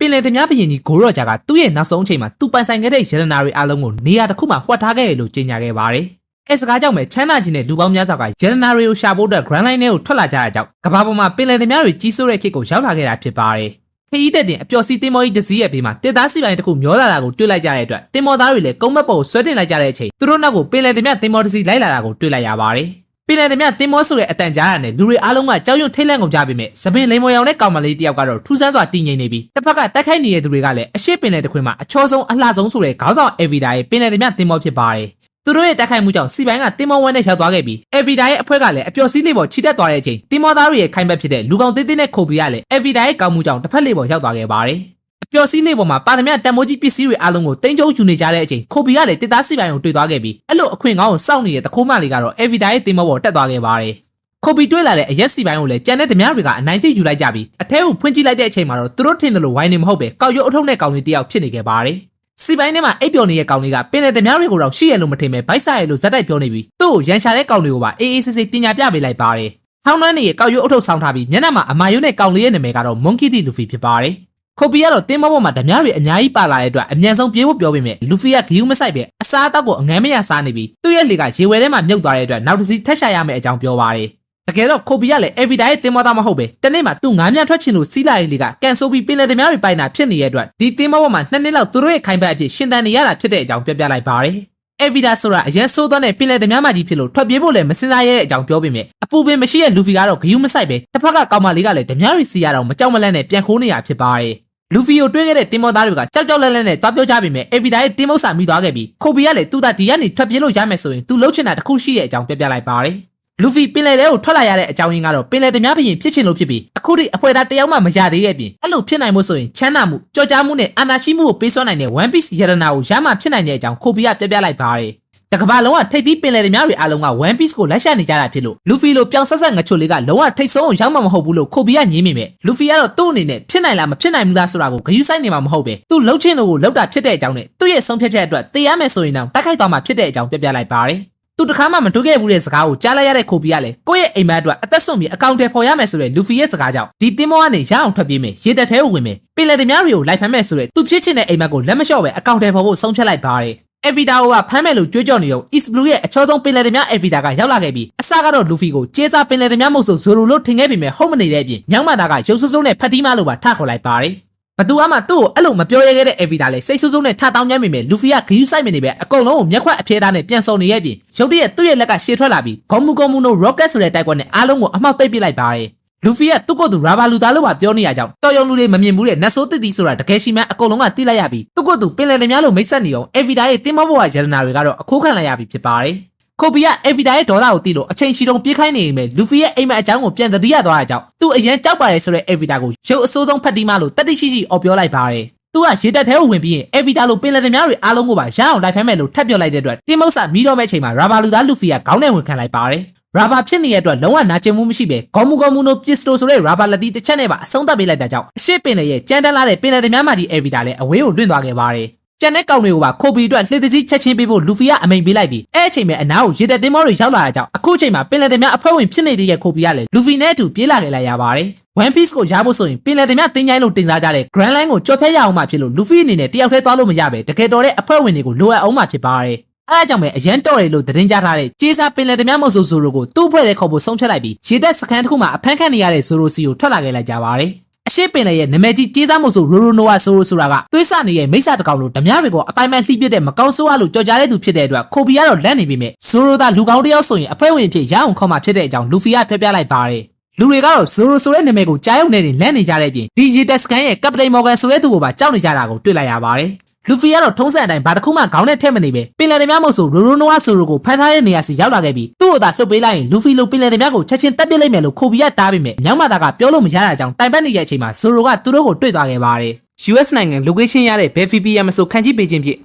ပင်လယ်သမားဘုရင်ကြီးဂိုရော့ဂျာကသူ့ရဲ့နောက်ဆုံးအချိန်မှာသူပိုင်ဆိုင်ခဲ့တဲ့ရတနာတွေအားလုံးကိုနေရာတစ်ခုမှာဖွက်ထားခဲ့ရလို့ကြေညာခဲ့ပါတယ်။အဲစကားကြောင့်ပဲချမ်းသာခြင်းနဲ့လူပေါင်းများစွာကရတနာတွေကိုရှာဖို့အတွက် Grand Line ထဲကိုထွက်လာကြတဲ့ကြောင့်ကမ္ဘာပေါ်မှာပင်လယ်သမားတွေကြီးစိုးတဲ့ခေတ်ကိုရောက်လာခဲ့တာဖြစ်ပါတယ်။ခရီးသက်တင်အပျော်စီးသင်္ဘောကြီးတစ်စီးရဲ့ဘေးမှာတစ်သားစီပိုင်းတစ်ခုမျောလာတာကိုတွေ့လိုက်ကြတဲ့အတွက်သင်္ဘောသားတွေလည်းကုန်းမက်ပေါ်ကိုဆွဲတင်လိုက်ကြတဲ့အချိန်သူတို့နောက်ကိုပင်လယ်သမားသင်္ဘောတစ်စီးလိုက်လာတာကိုတွေ့လိုက်ရပါတယ်။ပင်လယ်သမားသင်္ဘောဆိုတဲ့အတန်ကြားရတဲ့လူတွေအားလုံးကကြောက်ရွံ့ထိတ်လန့်ကုန်ကြပေမဲ့သပင်လိမ်မော်ရောင်တဲ့ကောင်မလေးတယောက်ကတော့ထူးဆန်းစွာတည်ငြိမ်နေပြီးတစ်ဖက်ကတိုက်ခိုက်နေတဲ့သူတွေကလည်းအရှိပင်လယ်တစ်ခွင်မှာအချောဆုံးအလှဆုံးဆိုတဲ့ခေါင်းဆောင်အေဗီဒါရဲ့ပင်လယ်သမားသင်္ဘောဖြစ်ပါတယ်။သူတို့ရဲ့တိုက်ခိုက်မှုကြောင့်စီပိုင်းကသင်္ဘောဝန်းနဲ့ရောက်သွားခဲ့ပြီးအေဗီဒါရဲ့အဖွဲ့ကလည်းအပျော်စီးလေးပေါ်ချီတက်သွားတဲ့အချိန်သင်္ဘောသားတွေရဲ့ခိုင်ဘက်ဖြစ်တဲ့လူကောင်သေးသေးနဲ့ခိုဘီကလည်းအေဗီဒါရဲ့ကောင်းမှုကြောင့်တစ်ဖက်လေးပေါ်ရောက်သွားခဲ့ပါတယ်။အပျော်စီးလေးပေါ်မှာပါသမျှတန်မိုးကြီးပစ္စည်းတွေအားလုံးကိုတင်းကျုပ်ယူနေကြတဲ့အချိန်ခိုဘီကလည်းတစ်သားစီပိုင်းကိုတွေ့သွားခဲ့ပြီးအဲ့လိုအခွင့်ကောင်းကိုစောင့်နေတဲ့တခိုးမလေးကတော့အေဗီဒါရဲ့သင်္ဘောပေါ်တက်သွားခဲ့ပါတယ်။ခိုဘီတွေ့လာတဲ့အရက်စီပိုင်းကိုလည်းကြံတဲ့ဓမြတွေကအနိုင်သိယူလိုက်ကြပြီးအထဲကိုဖွင့်ကြည့်လိုက်တဲ့အချိန်မှာတော့သူတို့ထင်တယ်လို့ဝိုင်းနေမဟုတ်ပဲကောက်ရုပ်အထုပ်နဲ့ကောင်လေးတယောက်ဖြစ်နေခဲ့ပါတယ်။စီပိုင်းထဲမှာအိပ်ပျော်နေတဲ့ကောင်လေးကပင်လယ်ဓမြတွေကိုတော့ရှိရလို့မထင်ပဲဗိုက်ဆာရလို့ဇက်တိုက်ပြောနေပြီးသူ့ကိုရန်ရှာတဲ့ကောင်လေးကိုပါအေးအေးဆေးဆေးတင်ညာပြပေးလိုက်ပါတယ်။ဟောင်းနှမ်းနေရဲ့ကောက်ရုပ်အထုပ်ဆောင်းထားပြီးမျက်နှာမှာအမာယုံနဲ့ကောင်လေးရဲ့နာမည်ကတော့မွန်ကီတီလူဖီဖြစ်ပါတယ်။ခိုဘီကတော့တင်းမောပေါ်မှာဓမြတွေအများကြီးပါလာတဲ့အတွက်အမြန်ဆုံးပြေးဖို့ပြောပေမဲ့လူဖီကဂီယူမဆိုင်ပဲအစားအသောက်ကိုအငမ်းမရစားနေပြီးသူ့ရဲ့လေကရေဝဲထဲမှာမြုပ်သွားတဲ့အတွက်နောက်တစ်စီးထက်ရှာရမယ့်အကြောင်းပြောပါတယ်။တကယ်တော့ခိုဘီကလည်းအေဗီဒါရဲ့တင်မောသားမဟုတ်ပဲတနေ့မှာသူ့ငါးမြထွက်ချင်လို့စီးလာတဲ့လေကကန်ဆိုပြီးပင်လယ်သမားတွေပိုင်တာဖြစ်နေတဲ့အတွက်ဒီတင်မောပေါ်မှာ2နှစ်လောက်သူတို့ရဲ့ခိုင်ဘက်အဖြစ်ရှင်သန်နေရတာဖြစ်တဲ့အကြောင်းပြောပြလိုက်ပါတယ်။အေဗီဒါဆိုတာအရင်ဆိုးသွမ်းတဲ့ပင်လယ်သမားမကြီးဖြစ်လို့ထွက်ပြေးဖို့လည်းမစင်စားရတဲ့အကြောင်းပြောပေမဲ့အပူပင်မရှိတဲ့လူဖီကတော့ဂယုမဆိုင်ပဲတစ်ဖက်ကကောင်မလေးကလည်းဓမြတွေစီရတော့မကြောက်မလန့်နဲ့ပြန်ခိုးနေရဖြစ်ပါတယ်။လူဖီကိုတွင်းခဲ့တဲ့တင်မောသားတွေကကြောက်ကြောက်လန့်လန့်နဲ့တွားပြောကြပေမဲ့အေဗီဒါရဲ့တင်မောစာမိသွားခဲ့ပြီးခိုဘီကလည်းသူ့သားဒီကနေထွက်ပြေးလို့ရမယ်ဆိုရင်သူလှုပ်ချင်တာတစ်ခုရှိတဲ့အကြောင်းပြောပြလိုက်ပါတယ်။လူဖီပင်လယ်ထဲကိုထွက်လာရတဲ့အကြောင်းရင်းကတော့ပင်လယ်သမားဘုရင်ဖြစ်ချင်လို့ဖြစ်ပြီးအခုထိအဖွဲ့သားတယောက်မှမရသေးတဲ့ပြင်အဲ့လိုဖြစ်နိုင်မှုဆိုရင်ချမ်းသာမှုကြော်ကြားမှုနဲ့အာဏာရှိမှုကိုပေးစွမ်းနိုင်တဲ့ One Piece ရတနာကိုရမှဖြစ်နိုင်တဲ့အကြောင်းခိုဘီကပြပြလိုက်ပါတယ်။တကဘာလုံးကထိပ်သီးပင်လယ်သမားတွေအားလုံးက One Piece ကိုလိုက်ရှာနေကြတာဖြစ်လို့လူဖီလိုပြောင်ဆက်ဆက်ငချိုလေးကလုံးဝထိတ်ဆုံးအောင်ရောက်မှာမဟုတ်ဘူးလို့ခိုဘီကညင်းမိမယ်။လူဖီကတော့သူ့အနေနဲ့ဖြစ်နိုင်လားမဖြစ်နိုင်ဘူးလားဆိုတာကိုဂယုစိုက်နေမှာမဟုတ်ပဲသူ့လှုပ်ချင်လို့ကိုလှုပ်တာဖြစ်တဲ့အကြောင်းနဲ့သူ့ရဲ့ဆုံးဖြတ်ချက်အတွက်တေးရမယ်ဆိုရင်တော့တိုက်ခိုက်သွားမှာဖြစ်တဲ့အကြောင်းပြပြလိုက်ပါတယ်။သူတခါမှမတွေ့ခဲ့ဘူးတဲ့စကားကိုကြားလိုက်ရတဲ့ခိုဘီကလည်းကိုယ့်ရဲ့အိမ်မက်အတွက်အသက်ဆုံးပြီးအကောင့်တွေဖော်ရမယ်ဆိုတဲ့လူဖီရဲ့စကားကြောင့်ဒီတင်မောကနေရအောင်ထွက်ပြေးမယ်ရေတက်ထဲကိုဝင်မယ်ပင်လယ်သမားတွေကိုလိုက်ဖမ်းမယ်ဆိုတဲ့သူဖြစ်ချင်တဲ့အိမ်မက်ကိုလက်မလျှော့ပဲအကောင့်တွေဖော်ဖို့ဆုံးဖြတ်လိုက်ပါတယ်။အေဗီဒါကဖမ်းမယ်လို့ကြွေးကြော်နေတော့ East Blue ရဲ့အချောဆုံးပင်လယ်သမားအေဗီဒါကရောက်လာခဲ့ပြီးအစကတော့လူဖီကိုကျေးစားပင်လယ်သမားမဟုတ်ဆိုဇိုလိုလို့ထင်ခဲ့ပေမဲ့ဟုတ်မနေတဲ့အပြင်ညောင်မာတာကရုပ်စိုးစိုးနဲ့ဖတ်တီးမလို့ပါထခေါ်လိုက်ပါတယ်။ဘသူမှသူ့ကိုအဲ့လိုမပြောရခဲ့တဲ့အေဗီဒါလည်းစိတ်ဆိုးဆိုးနဲ့ထတောင်းကြမ်းမိမယ်လူဖီကဂယူးဆိုင်မနေပဲအကုန်လုံးကိုမျက်ခွက်အပြဲသားနဲ့ပြန်စုံနေရဲ့ပြင်ရုတ်တရက်သူ့ရဲ့လက်ကရှေ့ထွက်လာပြီးဂေါမူနို rocket ဆိုတဲ့တိုက်ကွက်နဲ့အားလုံးကိုအမှောက်သိပ်ပစ်လိုက်ပါတယ်။လူဖီကသူ့ကိုယ်သူရာဘာလူသားလို့ပါပြောနေရကြောင်းတော်ရုံလူတွေမမြင်ဘူးတဲ့နတ်ဆိုးတစ်တီဆိုတာတကယ်ရှိမှအကုန်လုံးကသိလိုက်ရပြီးသူ့ကိုယ်သူပင်လယ်သမားလို့မိတ်ဆက်နေအောင်အေဗီဒါရဲ့တင်မောဘဝရတနာတွေကတော့အခိုးခံလိုက်ရပြီဖြစ်ပါတယ်။ခိုဘီကအေဗီဒါရဲ့ဒေါသကိုသိလို့အချိန်ရှိတုန်းပြေးခိုင်းနေရင်ပဲလူဖီရဲ့အိမ်မက်အကြောင်းကိုပြန်သတိရသွားတဲ့ကြောင့်သူ့အရင်ကြောက်ပါတယ်ဆိုတဲ့အေဗီဒါကိုရုပ်အဆိုးဆုံးဖတ်တီးမလို့တတိရှိရှိအော်ပြောလိုက်ပါတယ်။သူကရေတက်ထဲကိုဝင်ပြီးရင်အေဗီဒါလိုပင်လယ်သမားတွေအားလုံးကိုပါရအောင်လိုက်ဖမ်းမယ်လို့ထပ်ပြောလိုက်တဲ့အတွက်တင်မောက်စာမီးတော့မဲ့ချိန်မှာရာဘာလူသားလူဖီကခေါင်းနဲ့ဝင်ခံလိုက်ပါတယ်။ရာဘာဖြစ်နေတဲ့အတွက်လုံးဝနာကျင်မှုမရှိပဲဂေါမူနိုပစ္စတိုဆိုတဲ့ရာဘာလက်တီတစ်ချက်နဲ့ပါအဆုံးသတ်ပေးလိုက်တာကြောင့်အရှိပင်လေရဲ့ကြမ်းတမ်းလာတဲ့ပင်လယ်သမားမကြီးအေဗီဒါလည်းအဝေးကိုလွင့်သွားခဲ့ပါတယ်။ကျန်တဲ့ကောင်တွေကိုပါခိုဘီအတွက်လှေတစည်းချက်ချင်းပေးဖို့လူဖီကအမိန်ပေးလိုက်ပြီးအဲ့အချိန်မှာအနားကိုရေတက်တင်မောတွေရောက်လာတာကြောင့်အခုချိန်မှာပင်လယ်သမားအဖွဲ့ဝင်ဖြစ်နေတဲ့ခိုဘီကလည်းလူဖီနဲ့အတူပြေးလာခဲ့လိုက်ရပါတယ်။ One Piece ကိုရဖို့ဆိုရင်ပင်လယ်သမားတင်းချိုင်းလို့တင်စားကြတဲ့ Grand Line ကိုကြော်ဖြတ်ရအောင်မှဖြစ်လို့လူဖီအနေနဲ့တယောက်တည်းသွားလို့မရပဲတကယ်တော်တဲ့အဖွဲ့ဝင်တွေကိုလိုအပ်အောင်မှဖြစ်ပါတယ်။အဲအကြောင့်ပဲအရန်တော်တယ်လို့သတင်းကြားထားတဲ့ကျေးစားပင်လယ်သမားမဟုတ်ဆိုဇိုရိုကိုသူ့အဖွဲ့ထဲခေါ်ဖို့ဆုံးဖြတ်လိုက်ပြီးရေတက်စခန်းတစ်ခုမှာအဖမ်းခံနေရတဲ့ဇိုရိုစီကိုထွက်လာခဲ့လိုက်ကြပါတယ်။အရှိပင်လေရဲ့နာမည်ကြီးကျေးစားမဟုတ်ဆိုရိုရိုနိုဝါဆိုရိုဆိုတာကသွေးဆနေတဲ့မိစ္ဆာတကောင်လို့ဓမြတွေကိုအပိုင်းပိုင်းလှိပစ်တဲ့မကောင်းဆိုးအားလို့ကြော်ကြားတဲ့သူဖြစ်တဲ့အတွက်ခိုဘီကတော့လက်နေပြီမဲ့ဇိုရိုသာလူကောင်းတယောက်ဆိုရင်အဖွဲ့ဝင်ဖြစ်ရအောင်ခေါ်မှဖြစ်တဲ့အကြောင်းလူဖီကဖျက်ပြလိုက်ပါတယ်။လူတွေကတော့ဇိုရိုဆိုတဲ့နာမည်ကိုကြားရုံနဲ့လန့်နေကြတဲ့အပြင်ဒီရေတက်စကန်ရဲ့ကပတိန်မော်ဂန်ဆိုတဲ့သူကိုပါကြောက်နေကြတာကိုတွေ့လိုက်ရပါတယ်။လူဖီကတော့ထုံးစံအတိုင်းဘာတစ်ခုမှခေါင်းနဲ့ထည့်မနေပဲပင်လယ်သမားမဟုတ်ဆိုရိုရိုနိုဝါဆိုရိုကိုဖမ်းထားတဲ့နေရာစီရောက်လာခဲ့ပြီးသူ့ကိုသာလှုပ်ပေးလိုက်ရင်လူဖီလိုပင်လယ်သမားကိုချက်ချင်းတက်ပစ်လိုက်မယ်လို့ခိုဘီကတားပြီးမြမြောက်မာတာကပြောလို့မရတာကြောင့်တိုင်ပတ်နေတဲ့အချိန်မှာဇိုရိုကသူတို့ကိုတွေ့သွားခဲ့ပါတယ်။ US နိုင်ငံ location ရတဲ့ဘယ် VPN မဆိုခံကြည့်ပေးခြင်းဖြင့်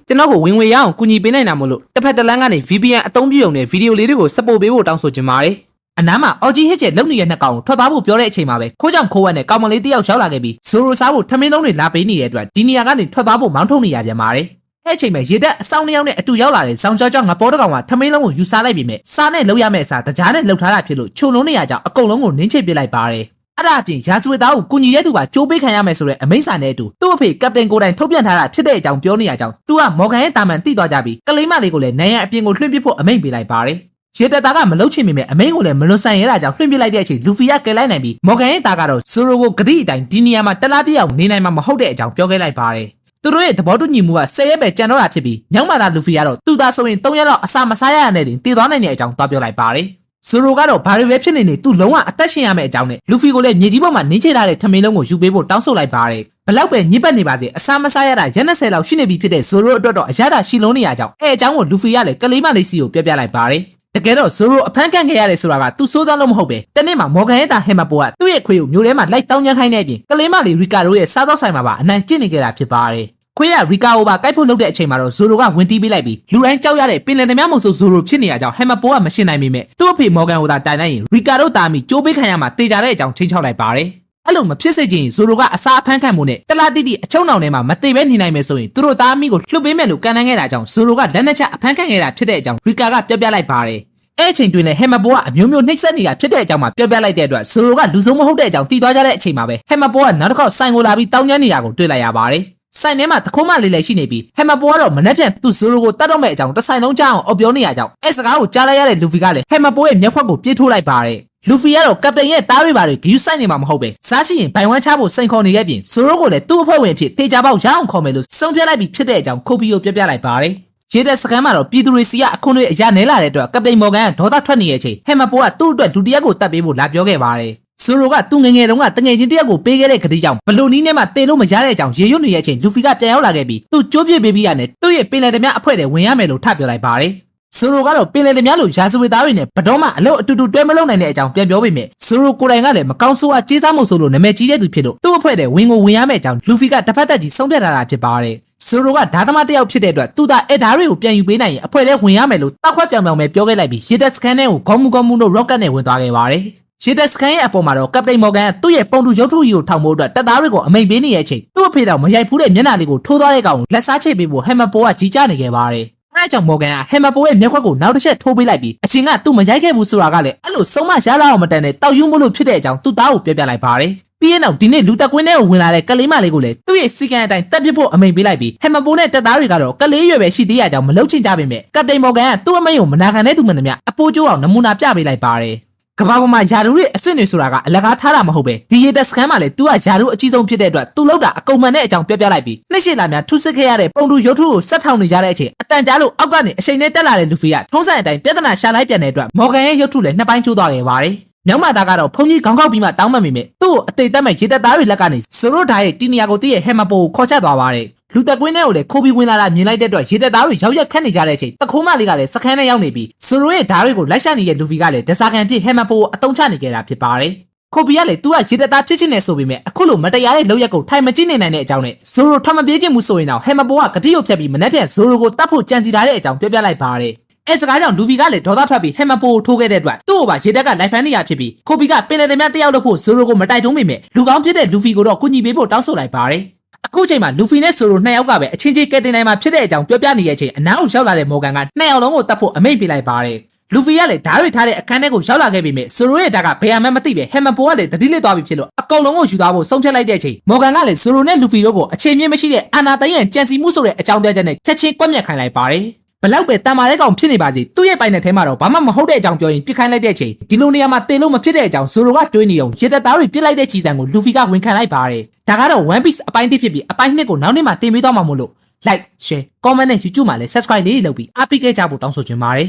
ကျွန်တော်ကိုဝင်ငွေရအောင်ကူညီပေးနိုင်တာမို့လို့တစ်ဖက်တစ်လမ်းကနေ VPN အသုံးပြုရုံနဲ့ဗီဒီယိုလေးတွေကိုစပို့ပေးဖို့တောင်းဆိုချင်ပါတယ်။အနားမှာအော်ဂျီဟစ်ကျဲလုံနေတဲ့နှစ်ကောင်ကိုထွက်သွားဖို့ပြောတဲ့အချိန်မှာပဲခိုးကြောင်ခိုးဝက်နဲ့ကောင်မလေးတယောက်ရောက်လာခဲ့ပြီးဇိုရိုစားဖို့ထမင်းလုံးတွေလာပေးနေတဲ့အတွက်ဒီနေရာကနေထွက်သွားဖို့မောင်းထုတ်နေရပြန်ပါတယ်။အဲ့အချိန်မှာရေတက်အဆောင်နှစ်ယောက်နဲ့အတူရောက်လာတဲ့ဇောင်ကြောငါပေါ်တကောင်ကထမင်းလုံးကိုယူစားလိုက်ပြီးမြဲစားနဲ့လှုပ်ရမယ့်အစားတကြားနဲ့လှုပ်ထားတာဖြစ်လို့ချုံလုံးနေရကြောင်အကုန်လုံးကိုနင်းချိတ်ပစ်လိုက်ပါတယ် အဲ့ဒါအပြင်ရာဇဝတ်သားကိုကုညီတဲ့သူပါကြိုးပေးခံရမယ်ဆိုတဲ့အမိန့်စာနဲ့အတူသူ့အဖေကပတိန်ကိုတိုင်ထုတ်ပြန်ထားတာဖြစ်တဲ့အကြောင်းပြောနေရကြောင်းသူကမော်ဂန်ရဲ့တာမန်တိသွားကြပြီးကလေးမလေးကိုလည်းနိုင်ရန်အပြင်ကိုလွှင့်ပစ်ဖို့အမိန့်ပေးလိုက်ပါတယ်ရေတပ်သားကမလုပ်ချင်မိမဲ့အမိန့်ကိုလည်းမလွတ်ဆန်ရတာကြောင့်လွှင့်ပစ်လိုက်တဲ့အချိန်လူဖီကကယ်လိုက်နိုင်ပြီးမော်ဂန်ရဲ့သားကတော့ဆိုရိုကိုဂတိအတိုင်းဒီနေရာမှာတလားပြအောင်နေနိုင်မှာမဟုတ်တဲ့အကြောင်းပြောခဲ့လိုက်ပါတယ်သူတို့ရဲ့သဘောတူညီမှုက10ရက်ပဲကြံတော့တာဖြစ်ပြီးမြောက်မာသာလူဖီကတော့သူ့သားဆိုရင်3ရက်လောက်အစာမစားရရနဲ့တင်တည်သွားနိုင်တဲ့အကြောင်းသွားပြောလိုက်ပါတယ်ဆိုရိုကတော့ဘာတွေပဲဖြစ်နေသူလုံးဝအသက်ရှင်ရမယ့်အကြောင်းနဲ့လူဖီကိုလည်းမြေကြီးပေါ်မှာနင်းချထားတဲ့ထမင်းလုံးကိုယူပေးဖို့တောင်းဆိုလိုက်ပါတယ်ဘလောက်ပဲညစ်ပတ်နေပါစေအစာမစားရတာရက်20လောက်ရှိနေပြီဖြစ်တဲ့ဆိုရိုအတွက်တော့အရသာရှိလုံးနေရကြောင်းအကြောင်းကိုလူဖီကလည်းကလေးမလေးစီကိုပြလိုက်ပါတယ်တကယ်တော့ဆိုရိုအဖမ်းခံခဲ့ရတယ်ဆိုတာကသူစိုးသားလို့မဟုတ်ပဲတနေ့မှာမော်ဂန်ရဲ့တာဟင်မပိုကသူ့ရဲ့ခွေကိုမျိုးထဲမှာလိုက်တောင်းချမ်းခိုင်းတဲ့အပြင်ကလေးမလေးရီကာဒိုရဲ့စားသောက်ဆိုင်မှာပါအနိုင်ကျင့်နေကြတာဖြစ်ပါတယ်ခွေးရရီကာကိုပါကိုက်ဖို့လုပ်တဲ့အချိန်မှာတော့ဇိုရိုကဝင်တီးပေးလိုက်ပြီးလူတိုင်းကြောက်ရတဲ့ပင်လယ်သမားမုံဆိုဇိုရိုဖြစ်နေရကြောင်းဟင်မပိုကမရှင်းနိုင်မိမဲ့သူ့အဖေမော်ဂန်ကိုသာတိုင်လိုက်ရင်ရီကာဒိုတာမီကြိုးပေးခံရမှာတေချာတဲ့အကြောင်းချင်းချောက်လိုက်ပါတယ်အဲ့လိုမဖြစ်စေချင်ဇိုရိုကအစားအဖမ်းခံမှုနဲ့တလားတိတိအချုံနောင်ထဲမှာမသေးပဲနေနိုင်မယ်ဆိုရင်သူတို့သားမီကိုလှုပ်ပေးမယ်လို့ကန်နိုင်ခဲ့တာကြောင့်ဇိုရိုကလက်နက်ချအဖမ်းခံခဲ့တာဖြစ်တဲ့အကြောင်းရီကာကပြောလိုက်ပါတယ်အဲ့အချိန်တွင်လည်းဟင်မပိုကအမျိုးမျိုးနှိပ်စက်နေတာဖြစ်တဲ့အကြောင်းမှပြောလိုက်တဲ့အတွက်ဇိုရိုကလူဆုံးမဟုတ်တဲ့အကြောင်းတည်သွားကြတဲ့အချိန်မှာပဲဟင်မပိုကနောက်တစ်ခေါက်ဆိုင်ကိုလာပြီးတောင်းကျမ်းနေတာကိုတွေ့လိုက်ရပါတယ်ဆိုင်ထဲမှာတခိုးမလေးလည်းရှိနေပြီးဟင်မပိုကတော့မနှက်ပြန်သူ့ဇိုရိုကိုတတ်တော့မဲ့အကြောင်းတဆိုင်လုံးကြားအောင်အော်ပြောနေရကြောင်းအဲ့စကားကိုကြားလိုက်ရတဲ့လူဖီကလည်းဟင်မပိုရဲ့မျက်ခွက်ကိုပြေးထိုးလိုက်ပါတယ်လူဖီကတော့ကပတိန်ရဲ့တားတွေပါတွေဂယူးဆိုင်နေမှာမဟုတ်ပဲစားရှိရင်ဘိုင်ဝမ်ချဖို့စိန်ခေါ်နေခဲ့ပြင်ဇိုရိုကိုလည်းသူ့အဖွဲ့ဝင်ဖြစ်တေချာပေါက်ရအောင်ခေါ်မယ်လို့ဆုံးဖြတ်လိုက်ပြီးဖြစ်တဲ့အကြောင်းခိုပီကိုပြောလိုက်ပါတယ်ရေတပ်စကန်မှာတော့ပြည်သူတွေစီကအခွင့်အရေးအရနဲလာတဲ့အတွက်ကပတိန်မော်ဂန်ကဒေါသထွက်နေတဲ့အချိန်ဟင်မပိုကသူ့အတွက်လူတစ်ယောက်ကိုတတ်ပေးဖို့လာပြောခဲ့ပါတယ်ဆိုရိုကသူငငယ်တုန်းကတငယ်ချင်းတယောက်ကိုပေးခဲ့တဲ့ကတိကြောင့်ဘလို့နီးနဲ့မှတေလို့မရတဲ့အကြောင်းရေရွတ်နေတဲ့အချိန်လူဖီကပြန်ရောက်လာခဲ့ပြီးသူကြိုးပြစ်ပေးပြီးရနဲ့သူ့ရဲ့ပင်လယ်သမားအဖွဲ့တွေဝင်ရမယ်လို့ထပြောလိုက်ပါတယ်ဆိုရိုကတော့ပင်လယ်သမားလိုရာဇဝတ်သားတွေနဲ့ဘတော်မှအလို့အတူတူတွဲမလုပ်နိုင်တဲ့အကြောင်းပြန်ပြောပေးမယ်ဆိုရိုကိုယ်တိုင်ကလည်းမကောင်းဆိုးအကြေးစားမှုဆိုလို့နာမည်ကြီးတဲ့သူဖြစ်လို့သူ့အဖွဲ့တွေဝင်ကိုဝင်ရမယ့်အကြောင်းလူဖီကတစ်ဖက်သက်ကြီးဆုံးဖြတ်ထားတာဖြစ်ပါတယ်ဆိုရိုကဓာသမားတယောက်ဖြစ်တဲ့အတွက်သူ့သားအဲ့ဓာတွေကိုပြန်ယူပေးနိုင်ရင်အဖွဲ့တွေဝင်ရမယ်လို့တောက်ခွက်ပြောင်ပြောင်ပဲပြောခဲ့လိုက်ပြီးရေတပ်စကန်ထဲကိုခေါမှုတို့ rocket နဲ့ဝင်သွားခဲ့ပါတယ်ရေတပ်စကန်ရဲ့အပေါ်မှာတော့ကပတိန်မော်ဂန်ကသူ့ရဲ့ပုံတူရုပ်ထုကြီးကိုထောင်ဖို့အတွက်တပ်သားတွေကိုအမိန်ပေးနေတဲ့အချိန်သူ့အဖေတော်မရိုက်ဖူးတဲ့မျက်နှာလေးကိုထိုးသွားတဲ့ကောင်လက်စားချိတ်ပေးဖို့ဟင်မပိုကကြီးကြနေခဲ့ပါတယ်အဲအကြောင့်မော်ဂန်ကဟင်မပိုရဲ့မျက်ခွက်ကိုနောက်တစ်ချက်ထိုးပေးလိုက်ပြီးအချင်းကသူ့မရိုက်ခဲ့ဘူးဆိုတာကလည်းအဲ့လိုဆုံးမရလာအောင်မတန်တဲ့တောက်ယူမှုလို့ဖြစ်တဲ့အကြောင်းသူ့သားကိုပြောလိုက်ပါတယ်ပြီးရင်တော့ဒီနေ့လူတက်ကွင်းထဲကိုဝင်လာတဲ့ကလေးမလေးကိုလည်းသူ့ရဲ့စီကံအတိုင်းတက်ပစ်ဖို့အမိန်ပေးလိုက်ပြီးဟင်မပိုနဲ့တပ်သားတွေကတော့ကလေးရွယ်ပဲရှိသေးရကြောင်းမလုပ်ချင်ကြပေမဲ့ကပတိန်မော်ဂန်ကသူ့အမိန်ကိုမနာခံတဲ့သူမှန်သမျှအပိုးကျိုးအောင်နမူနာပြပေးလိုက်ပါတယ်ကဘာပေါ်မှာယာဒူရဲ့အစ်စ်တွေဆိုတာကအလကားထားတာမဟုတ်ပဲဒီရေတက်စကန်မှာလည်းသူကယာဒူအကြီးဆုံးဖြစ်တဲ့အတွက်သူလောက်တာအကုန်မှန်တဲ့အကြောင်းပြောလိုက်ပြီးနှစ်ရှည်လာများထုစစ်ခဲ့ရတဲ့ပုံတူရုပ်ထုကိုဆက်ထောင်နေကြတဲ့အချိန်အတန်ကြားလို့အောက်ကနေအချိန်နဲ့တက်လာတဲ့လူဖီကထုံးစံအတိုင်းပြဿနာရှာလိုက်ပြန်တဲ့အတွက်မော်ဂန်ရဲ့ရုပ်ထုလည်းနှစ်ပိုင်းကျိုးသွားခဲ့ပါတယ်မြောက်မာသားကတော့ဖုန်ကြီးခေါင်းကောက်ပြီးမှတောင်းပန်မိမယ်သူ့ကိုအသေးတက်မဲ့ရေတက်သားတွေလက်ကနေဆိုရိုဓာရဲ့တီနီယာကိုတည့်ရဲ့ဟင်မပိုကိုခေါ်ချက်သွားပါတယ်လူတက်ကွင်းထဲကိုလည်းခိုးပြီးဝင်လာတာမြင်လိုက်တဲ့အတွက်ရေတက်သားတွေရောက်ရက်ခတ်နေကြတဲ့အချိန်တခိုးမလေးကလည်းစခန်းထဲရောက်နေပြီးဆိုရိုရဲ့ဓာတွေကိုလိုက်ရှာနေတဲ့လူဖီကလည်းဒဇာကန်ပြည့်ဟင်မပိုကိုအတုံးချနေကြတာဖြစ်ပါတယ်ခိုပီကလည်းသူကရေတက်သားဖြစ်ချင်နေဆိုပေမဲ့အခုလိုမတရားတဲ့လုပ်ရက်ကိုထိုင်မကြည့်နေနိုင်တဲ့အကြောင်းနဲ့ဆိုရိုထမပြေးခြင်းမှုဆိုရင်တော့ဟင်မပိုကဂတိရုပ်ဖြတ်ပြီးမနှက်ဖြတ်ဆိုရိုကိုတတ်ဖို့ကြံစီထားတဲ့အကြောင်းပြောလိုက်ပါတယ်အဲစကားကြောင့်လူဖီကလည်းဒေါသထွက်ပြီးဟင်မပိုကိုထိုးခဲ့တဲ့အတွက်သူ့ကိုပါရေတက်ကလိုက်ဖမ်းနေရဖြစ်ပြီးခိုပီကပင်လယ်သမားတယောက်လို့ဖို့ဇိုရိုကိုမတိုက်တွန်းမိမဲ့လူကောင်းဖြစ်တဲ့လူဖီကိုတော့ကူညီပေးဖို့တောင်းဆိုလိုက်ပါတယ်အခုချိန်မှာလူဖီနဲ့ဇိုရိုနှစ်ယောက်ကပဲအချင်းချင်းကဲတင်နိုင်မှာဖြစ်တဲ့အကြောင်းပြောပြနေတဲ့အချိန်အနားကိုရောက်လာတဲ့မော်ဂန်ကနှစ်ယောက်လုံးကိုတတ်ဖို့အမိန့်ပေးလိုက်ပါတယ်လူဖီကလည်းဓာတ်တွေထားတဲ့အခန်းထဲကိုရောက်လာခဲ့ပြီးမြဲဇိုရိုရဲ့ဓာတ်ကဘယ်မှမသိပဲဟင်မပိုကလည်းတတိလစ်သွားပြီဖြစ်လို့အကောင်လုံးကိုယူသွားဖို့ဆုံးဖြတ်လိုက်တဲ့အချိန်မော်ဂန်ကလည်းဇိုရိုနဲ့လူဖီတို့ကိုအခြေမြင့်မရှိတဲ့အာနာသိန်းရဲ့ကြံစီမှုဆိုတဲ့အကြောင်းပြချက်နဲ့ချက်ချင်းကွက်မြက်ခိုင်းလိုက်ပါတယ်ဘလောက်ပဲတန်မာတဲ့ကောင်ဖြစ်နေပါစေသူ့ရဲ့ပိုင်တဲ့ထဲမှာတော့ဘာမှမဟုတ်တဲ့အကြောင်းပြောရင်ပြစ်ခိုင်းလိုက်တဲ့အချိန်ဒီလိုနေရာမှာတေလို့မဖြစ်တဲ့အကြောင်းဇိုရိုကတွေးနေအောင်ရေတပ်သားတွေပြစ်လိုက်တဲ့ချီစံကိုလူဖီကဝင်ခံလိုက်ပါတယ်ဒါကတော့ One Piece အပိုင်းတစ်ဖြစ်ပြီးအပိုင်းနှစ်ကိုနောက်နေ့မှာတင်ပေးသွားမှာမို့လို့ like share comment နဲ့ YouTube မှာလည်း subscribe လေးလုပ်ပြီးအားပေးခဲ့ကြဖို့တောင်းဆိုချင်ပါတယ်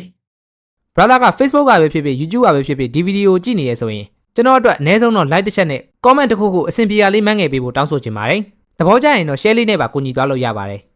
brother က Facebook ကပဲဖြစ်ဖြစ် YouTube ကပဲဖြစ်ဖြစ်ဒီဗီဒီယိုကြည့်နေရဆိုရင်ကျွန်တော်အတွက်အနည်းဆုံးတော့ like တစ်ချက်နဲ့ comment တစ်ခုခုအဆင်ပြေရလေးမှန်းငယ်ပေးဖို့တောင်းဆိုချင်ပါတယ်သဘောကျရင်တော့ share လေးနဲ့ပါကူညီသွားလို့ရပါတယ်